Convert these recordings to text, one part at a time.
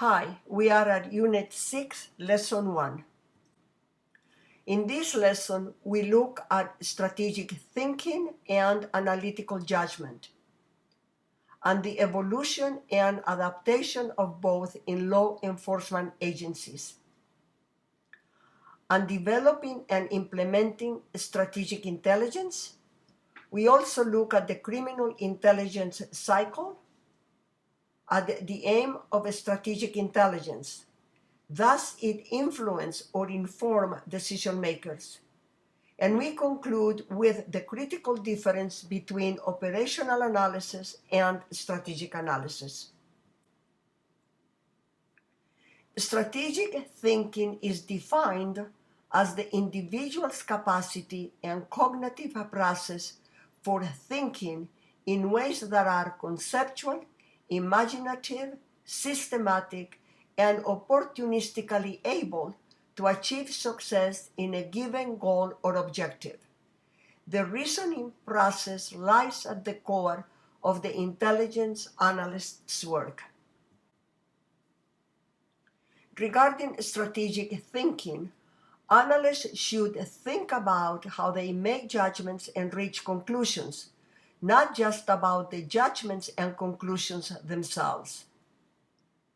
Hi, we are at Unit 6, Lesson 1. In this lesson, we look at strategic thinking and analytical judgment, and the evolution and adaptation of both in law enforcement agencies, and developing and implementing strategic intelligence. We also look at the criminal intelligence cycle, at the aim of strategic intelligence. Thus, it influence or inform decision makers. And we conclude with the critical difference between operational analysis and strategic analysis. Strategic thinking is defined as the individual's capacity and cognitive process for thinking in ways that are conceptual, imaginative, systematic, and opportunistically able to achieve success in a given goal or objective. The reasoning process lies at the core of the intelligence analyst's work. Regarding strategic thinking, analysts should think about how they make judgments and reach conclusions, not just about the judgments and conclusions themselves.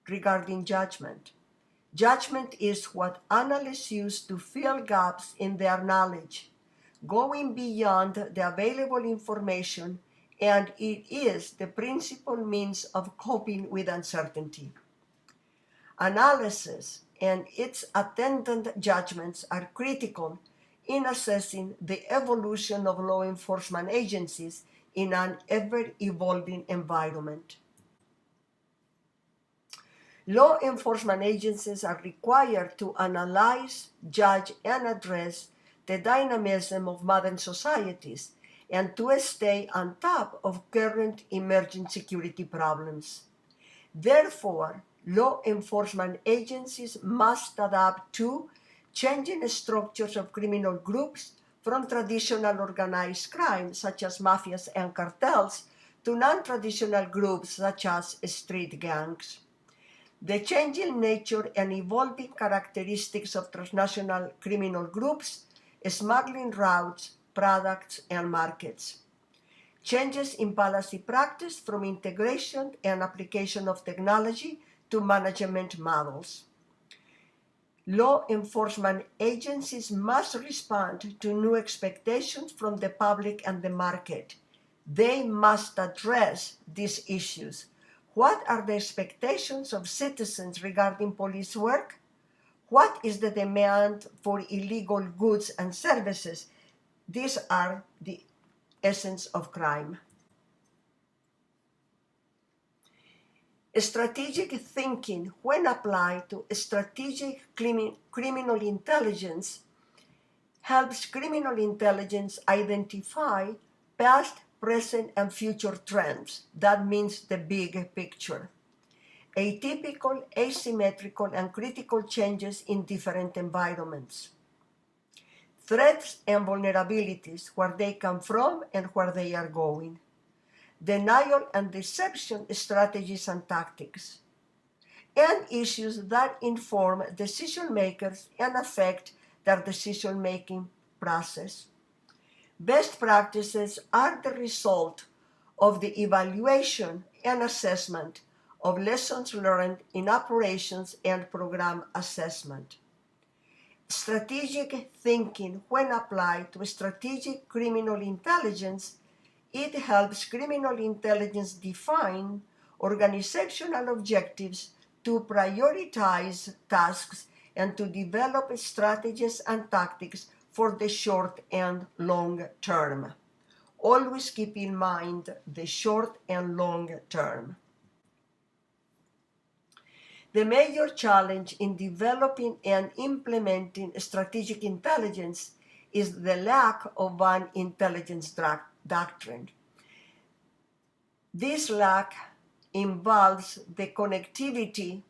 Regarding judgment, judgment is what analysts use to fill gaps in their knowledge, going beyond the available information, and it is the principal means of coping with uncertainty. Analysis and its attendant judgments are critical in assessing the evolution of law enforcement agencies in an ever-evolving environment. Law enforcement agencies are required to analyze, judge, and address the dynamism of modern societies and to stay on top of current emerging security problems. Therefore, law enforcement agencies must adapt to changing structures of criminal groups from traditional organized crime, such as mafias and cartels, to non-traditional groups, such as street gangs. The changing nature and evolving characteristics of transnational criminal groups, smuggling routes, products, and markets. Changes in policy practice from integration and application of technology to management models. Law enforcement agencies must respond to new expectations from the public and the market. They must address these issues. What are the expectations of citizens regarding police work? What is the demand for illegal goods and services? These are the essence of crime. Strategic thinking, when applied to strategic criminal intelligence, helps criminal intelligence identify past, present, and future trends. That means the big picture. Atypical, asymmetrical, and critical changes in different environments. Threats and vulnerabilities, where they come from and where they are going. Denial and deception strategies and tactics. And issues that inform decision makers and affect their decision-making process. Best practices are the result of the evaluation and assessment of lessons learned in operations and program assessment. Strategic thinking, when applied to strategic criminal intelligence, it helps criminal intelligence define organizational objectives, to prioritize tasks, and to develop strategies and tactics for the short and long term. Always keep in mind the short and long term. The major challenge in developing and implementing strategic intelligence is the lack of an intelligence doctrine. This lack involves the connectivity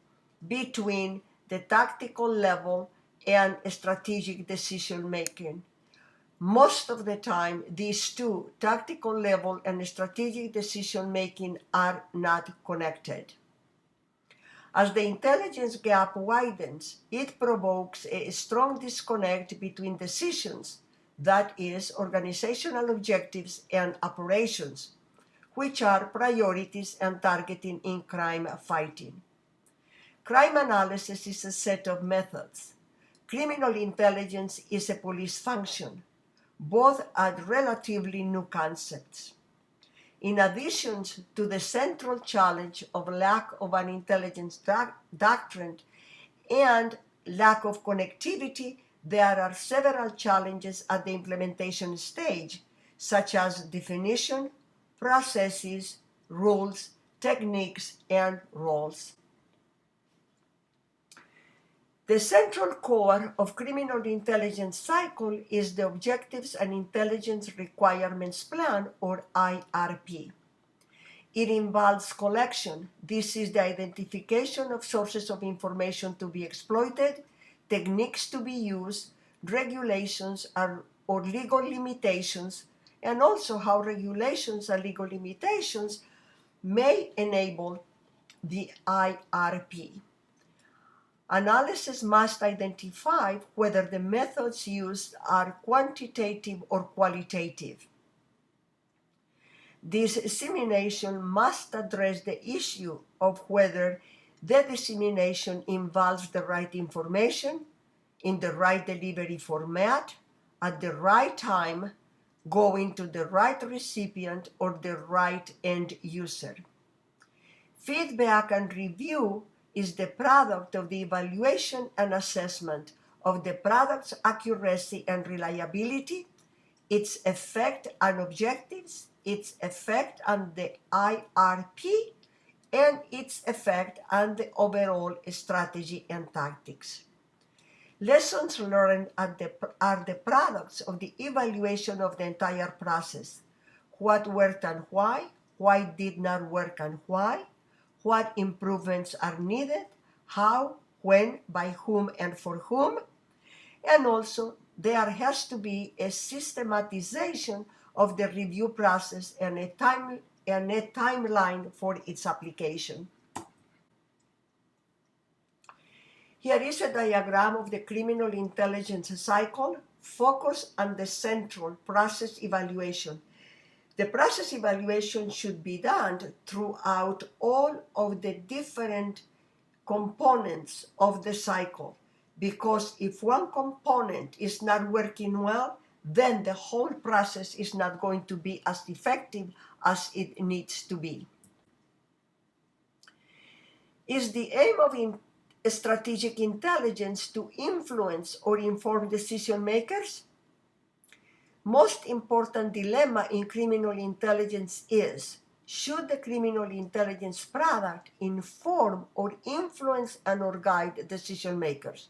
between the tactical level and strategic decision making. Most of the time, these two, tactical level and strategic decision making, are not connected. As the intelligence gap widens, it provokes a strong disconnect between decisions, that is, organizational objectives and operations, which are priorities and targeting in crime fighting. Crime analysis is a set of methods. Criminal intelligence is a police function. Both are relatively new concepts. In addition to the central challenge of lack of an intelligence doctrine and lack of connectivity, there are several challenges at the implementation stage, such as definition, processes, rules, techniques, and roles. The central core of criminal intelligence cycle is the Objectives and Intelligence Requirements Plan, or IRP. It involves collection. This is the identification of sources of information to be exploited, techniques to be used, regulations or legal limitations, and also how regulations and legal limitations may enable the IRP. Analysis must identify whether the methods used are quantitative or qualitative. This dissemination must address the issue of whether the dissemination involves the right information, in the right delivery format, at the right time, going to the right recipient or the right end user. Feedback and review is the product of the evaluation and assessment of the product's accuracy and reliability, its effect on objectives, its effect on the IRP, and its effect on the overall strategy and tactics. Lessons learned are the products of the evaluation of the entire process. What worked and why did not work and why, what improvements are needed, how, when, by whom, and for whom. And also, there has to be a systematization of the review process and a timeline for its application. Here is a diagram of the criminal intelligence cycle focused on the central process evaluation. The process evaluation should be done throughout all of the different components of the cycle, because if one component is not working well, then the whole process is not going to be as effective as it needs to be. Is the aim of strategic intelligence to influence or inform decision makers? Most important dilemma in criminal intelligence is, should the criminal intelligence product inform or influence and or guide decision makers?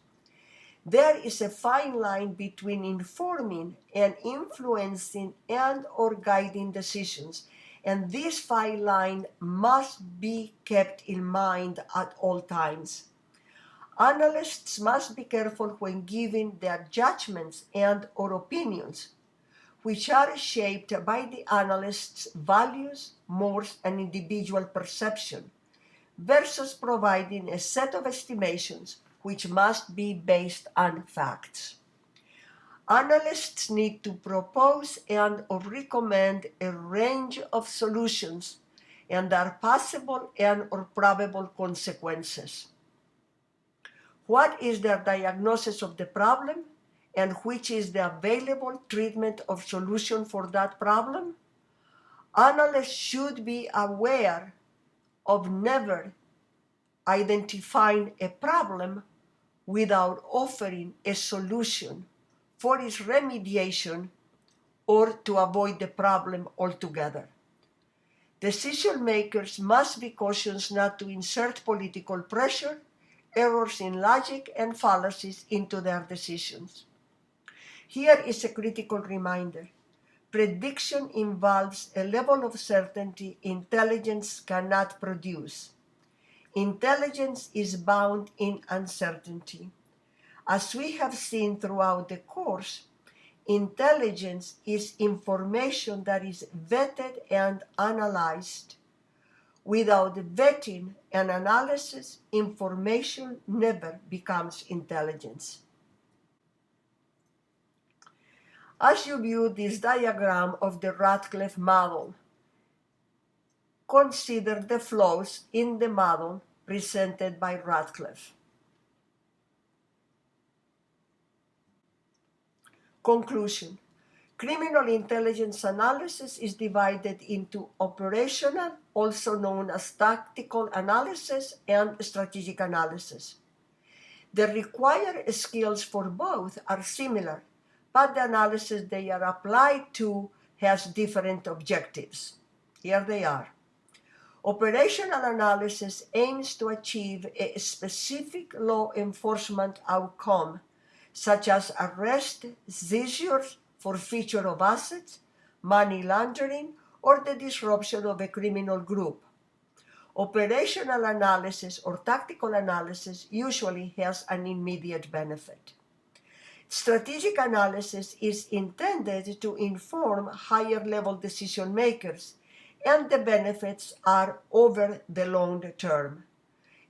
There is a fine line between informing and influencing and or guiding decisions, and this fine line must be kept in mind at all times. Analysts must be careful when giving their judgments and or opinions, which are shaped by the analyst's values, mores, and individual perception, versus providing a set of estimations which must be based on facts. Analysts need to propose and or recommend a range of solutions and their possible and or probable consequences. What is their diagnosis of the problem, and which is the available treatment or solution for that problem? Analysts should be aware of never identifying a problem without offering a solution for its remediation or to avoid the problem altogether. Decision makers must be cautious not to insert political pressure, errors in logic, and fallacies into their decisions. Here is a critical reminder. Prediction involves a level of certainty intelligence cannot produce. Intelligence is bound in uncertainty. As we have seen throughout the course, intelligence is information that is vetted and analyzed, Without vetting and analysis, information never becomes intelligence. As you view this diagram of the Ratcliffe Model, consider the flaws in the model presented by Ratcliffe. Conclusion. Criminal intelligence analysis is divided into operational, also known as tactical analysis, and strategic analysis. The required skills for both are similar, but the analysis they are applied to has different objectives. Here they are. Operational analysis aims to achieve a specific law enforcement outcome, such as arrest, seizures, forfeiture of assets, money laundering, or the disruption of a criminal group. Operational analysis or tactical analysis usually has an immediate benefit. Strategic analysis is intended to inform higher-level decision makers, and the benefits are over the long term.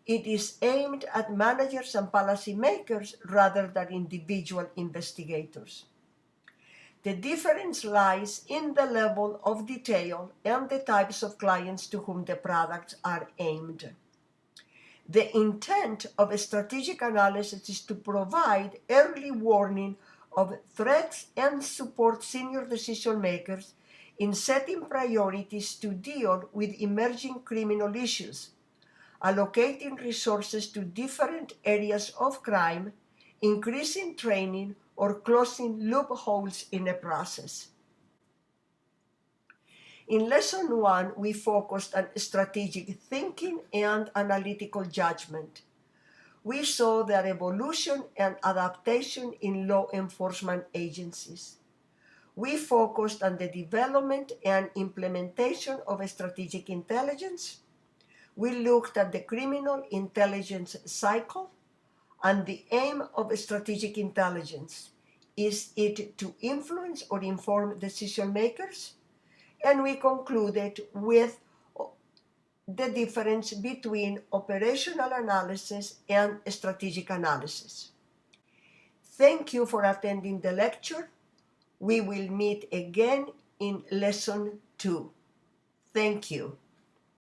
It is aimed at managers and policymakers rather than individual investigators. The difference lies in the level of detail and the types of clients to whom the products are aimed. The intent of a strategic analysis is to provide early warning of threats and support senior decision makers in setting priorities to deal with emerging criminal issues, allocating resources to different areas of crime, increasing training, or closing loopholes in a process. In Lesson 1, we focused on strategic thinking and analytical judgment. We saw their evolution and adaptation in law enforcement agencies. We focused on the development and implementation of strategic intelligence. We looked at the criminal intelligence cycle and the aim of strategic intelligence. Is it to influence or inform decision makers? And we concluded with the difference between operational analysis and strategic analysis. Thank you for attending the lecture. We will meet again in Lesson 2. Thank you.